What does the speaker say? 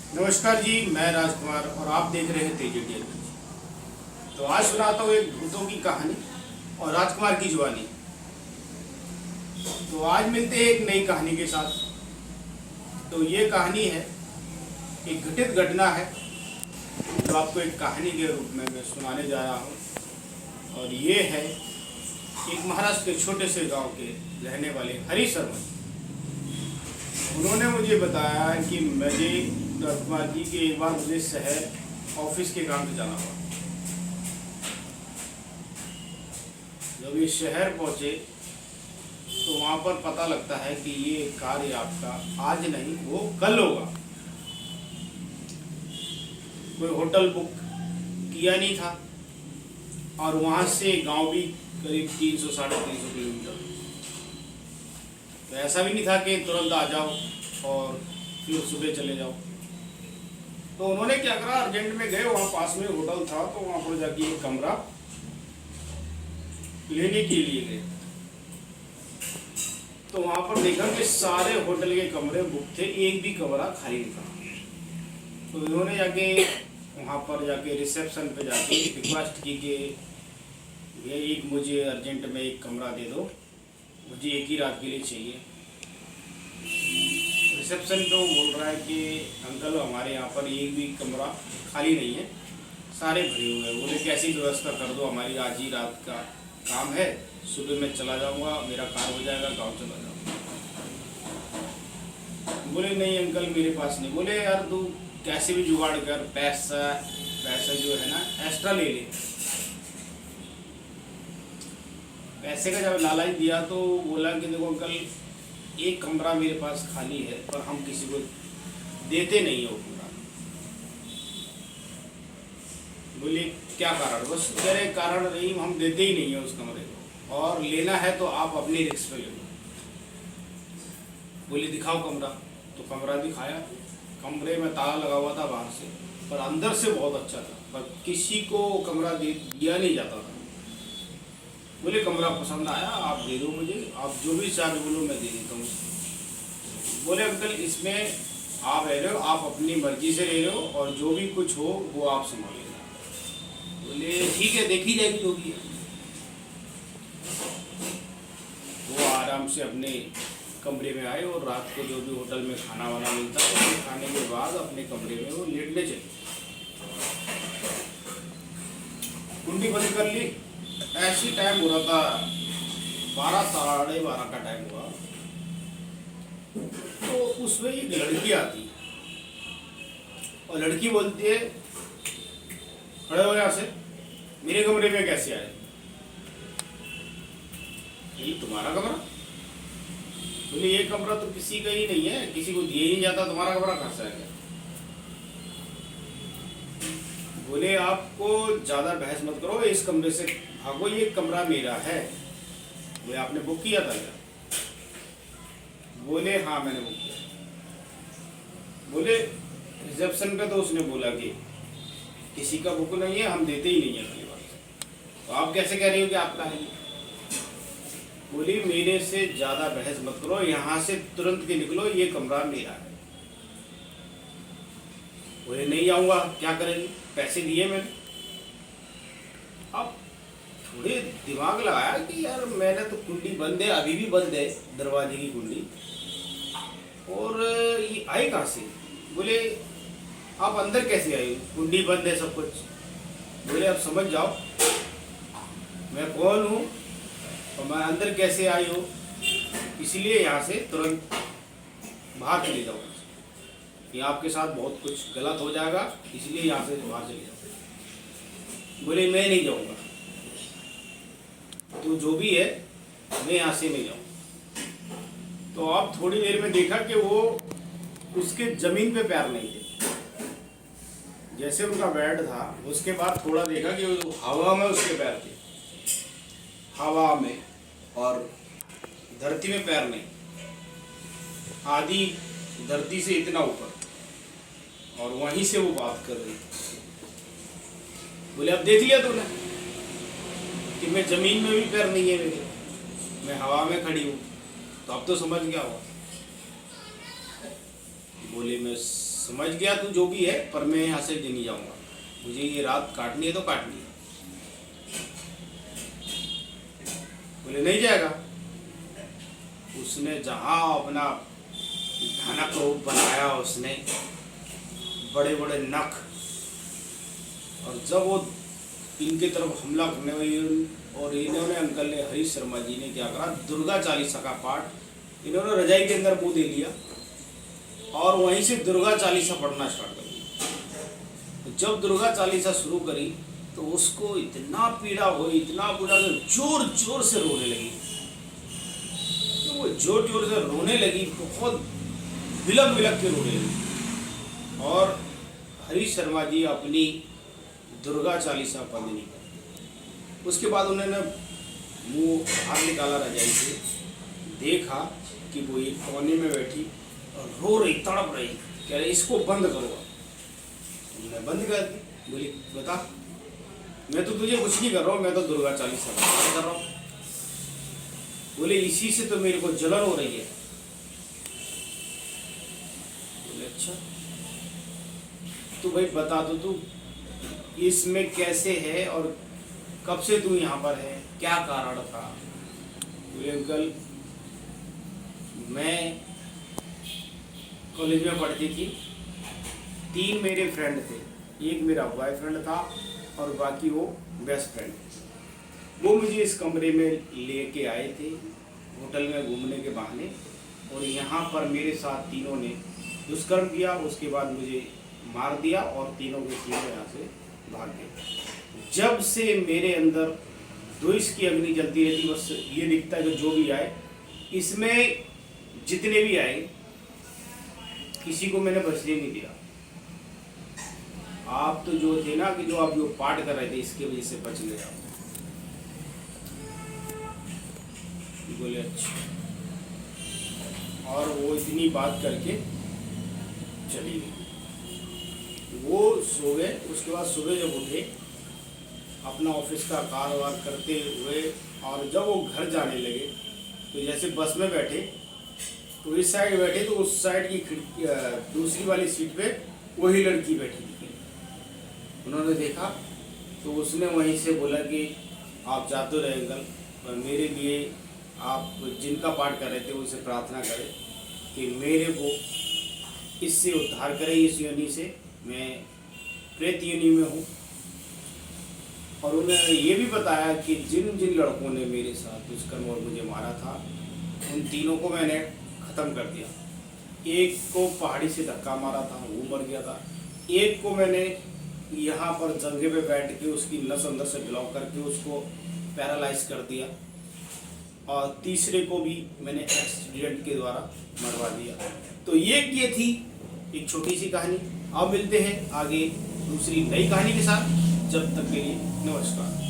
नमस्कार जी, मैं राजकुमार और आप देख रहे हैं तेजी टेल। तो आज सुनाता हूँ एक भूतों की कहानी और राजकुमार की जुबानी। तो आज मिलते हैं एक नई कहानी के साथ। तो ये कहानी है, एक घटित घटना है जो आपको एक कहानी के रूप में मैं सुनाने जा रहा हूँ। और ये है एक महाराष्ट्र के छोटे से गांव के रहने वाले हरी शर्मा। उन्होंने मुझे बताया कि मुझे राजकुमार जी के एक बार मुझे शहर ऑफिस के काम से जाना हुआ। जब ये शहर पहुंचे तो वहाँ पर पता लगता है कि ये कार्य आपका आज नहीं वो कल होगा। कोई होटल बुक किया नहीं था और वहाँ से गांव भी करीब 300 साढ़े 300 किलोमीटर। तो ऐसा भी नहीं था कि तुरंत आ जाओ और फिर सुबह चले जाओ। तो उन्होंने क्या करा, अर्जेंट में गए, वहाँ पास में होटल था तो वहाँ पर जाके एक कमरा लेने के लिए गए। तो वहाँ पर देखा कि सारे होटल के कमरे बुक थे, एक भी कमरा खाली नहीं था। तो उन्होंने जाके वहाँ पर जाके रिसेप्शन पे जाके रिक्वेस्ट की कि भैया एक मुझे अर्जेंट में एक कमरा दे दो, मुझे एक ही रात के लिए चाहिए। रिसेप्शन पे वो बोल रहा है कि अंकल हमारे यहाँ पर एक भी कमरा खाली नहीं है, सारे भरे हुए हैं। बोले कैसी व्यवस्था कर दो, हमारी आज ही रात का काम है, सुबह मैं चला जाऊँगा, मेरा कार हो जाएगा, गाँव चला जाऊँगा। बोले नहीं अंकल मेरे पास नहीं। बोले यार तू कैसे भी जुगाड़ कर, पैसा जो है ना एक्स्ट्रा ले ले। पैसे का जब लालच दिया तो बोला कि देखो अंकल एक कमरा मेरे पास खाली है पर हम किसी को देते नहीं है वो कमरा। बोले क्या कारण? बस कह रहे कारण नहीं, हम देते ही नहीं है उस कमरे को, और लेना है तो आप अपनी रिस्क पे ले लो। बोले दिखाओ कमरा। तो कमरा दिखाया। कमरे में ताला लगा हुआ था बाहर से, पर अंदर से बहुत अच्छा था, पर किसी को कमरा दिया नहीं जाता था। बोले कमरा पसंद आया, आप दे दो मुझे, आप जो भी चार्ज बोलो मैं दे देता हूँ। बोले अंकल इसमें आप रह रहे हो, आप अपनी मर्जी से ले रहे हो और जो भी कुछ हो वो आप संभाल लेना। बोले ठीक है, देखी जाएगी जो भी है। वो आराम से अपने कमरे में आए और रात को जो भी होटल में खाना वाना मिलता है उसके खाने के बाद अपने कमरे में वो लेटने चले। कुंडी बंद कर ली। ऐसी टाइम हो रहा था 12 साढ़े 12 का टाइम हुआ। तो उसमें एक लड़की आती और लड़की बोलती है खड़े हो यहाँ से, मेरे कमरे में कैसे आए? ये तुम्हारा कमरा? बोले ये कमरा तो किसी का ही नहीं है, किसी को दिया ही नहीं जाता, तुम्हारा कमरा कहाँ से आएगा? बोले आपको ज्यादा बहस मत करो, इस कमरे से भागो, ये कमरा मेरा है। बोले आपने बुक किया था क्या? बोले हाँ मैंने बुक किया। बोले रिसेप्शन पे तो उसने बोला कि किसी का बुक नहीं है, हम देते ही नहीं है अपनी बात से। तो आप कैसे कह रही हो कि आपका है? बोली मेरे से ज्यादा बहस मत करो, यहाँ से तुरंत के निकलो, ये कमरा मेरा है। बोले नहीं आऊंगा, क्या करेंगे, पैसे दिए मैंने। अब थोड़े दिमाग लगाया कि यार मैंने तो कुंडी बंद है, अभी भी बंद है दरवाजे की कुंडी, और ये आई कहाँ से? बोले आप अंदर कैसे आए? कुंडी बंद है सब कुछ। बोले अब समझ जाओ मैं कौन हूँ और मैं अंदर कैसे आई हूँ, इसलिए यहाँ से तुरंत बाहर चले जाओ, ये आपके साथ बहुत कुछ गलत हो जाएगा, इसलिए यहाँ से बाहर चले जाओ। बोले मैं नहीं जाऊँगा, तो जो भी है मैं यहाँ से नहीं जाऊँ। तो आप थोड़ी देर में देखा कि वो उसके जमीन पे पैर नहीं थे, जैसे उनका बेड था उसके बाद थोड़ा देखा कि हवा में उसके पैर थे, हवा में, और धरती में पैर नहीं, आधी धरती से इतना ऊपर, और वहीं से वो बात कर रही थी। बोले अब देख लिया तूने कि मैं जमीन में भी पैर नहीं है मेरे, मैं हवा में खड़ी हूँ, तो अब तो समझ गया होगा। बोले मैं समझ गया तू जो भी है, पर मैं यहाँ से नहीं जाऊँगा, मुझे ये रात काटनी है तो काटनी है। बोले नहीं जाएगा। उसने जहाँ अपना भयानक रूप बनाया, उसने बड़े बड़े नख, और जब वो इनके तरफ हमला करने वाली, और इन्होंने अंकल ने, हरीश शर्मा जी ने क्या करा, दुर्गा चालीसा का पाठ इन्होंने रजाई के अंदर मुँह दे लिया और वहीं से दुर्गा चालीसा पढ़ना स्टार्ट कर दिया। जब दुर्गा चालीसा शुरू करी तो उसको इतना पीड़ा हुई, इतना पीड़ा, जोर जोर से रोने लगी। तो वो जोर जोर से रोने लगी, बहुत बिलक बिलक के रोने लगी, और हरीश शर्मा जी अपनी दुर्गा चालीसा बंद नहीं कर। उसके बाद उन्होंने मुंह बाहर निकाला रजाई से, देखा कि वो एक कोने में बैठी और रो रही, तड़प रही, कह रही इसको बंद करो। मैं बंद कर दी। बोली बता, मैं तो तुझे कुछ नहीं कर रहा हूँ, मैं तो दुर्गा चालीसा कर रहा हूँ। बोले इसी से तो मेरे को जलन हो रही है। बोले अच्छा, तू भाई बता तो, तू इसमें कैसे है और कब से तू यहाँ पर है, क्या कारण था? बोले अंकल, मैं कॉलेज में पढ़ती थी, 3 मेरे फ्रेंड थे, एक मेरा बॉयफ्रेंड था और बाकी वो बेस्ट फ्रेंड। वो मुझे इस कमरे में लेके आए थे होटल में घूमने के बहाने, और यहाँ पर मेरे साथ तीनों ने दुष्कर्म किया। उसके बाद मुझे मार दिया और तीनों के तीनों यहाँ से भाग गए। जब से मेरे अंदर द्वेष की अग्नि जलती रहती, बस ये दिखता है कि जो भी आए, इसमें जितने भी आए किसी को मैंने बचने नहीं दिया। आप तो जो थे ना, कि जो आप जो पाठ कर रहे थे, इसके वजह से बच गए आप। बोले अच्छा, और वो इतनी बात करके चली गई। वो सो गए। उसके बाद सुबह जब उठे, अपना ऑफिस का कारोबार करते हुए, और जब वो घर जाने लगे तो जैसे बस में बैठे तो इस साइड बैठे तो उस साइड की खिड़की, दूसरी वाली सीट पे वही लड़की बैठी थी। उन्होंने देखा तो उसने वहीं से बोला कि आप जाते रहे अंकल, पर मेरे लिए आप जिनका पाठ कर रहे थे उनसे प्रार्थना करें कि मेरे को इससे उद्धार करें, इस योनि से। मैं प्रेत योनि में हूँ। और उन्होंने ये भी बताया कि जिन जिन लड़कों ने मेरे साथ दुष्कर्म और मुझे मारा था, उन तीनों को मैंने ख़त्म कर दिया। एक को पहाड़ी से धक्का मारा था, वो मर गया था। एक को मैंने यहाँ पर जंगे पे बैठ के उसकी नस अंदर से ब्लॉक करके उसको पैरालाइज कर दिया। और तीसरे को भी मैंने एक्सीडेंट के द्वारा मरवा दिया। तो ये थी एक छोटी सी कहानी। अब मिलते हैं आगे दूसरी नई कहानी के साथ। जब तक के लिए नमस्कार।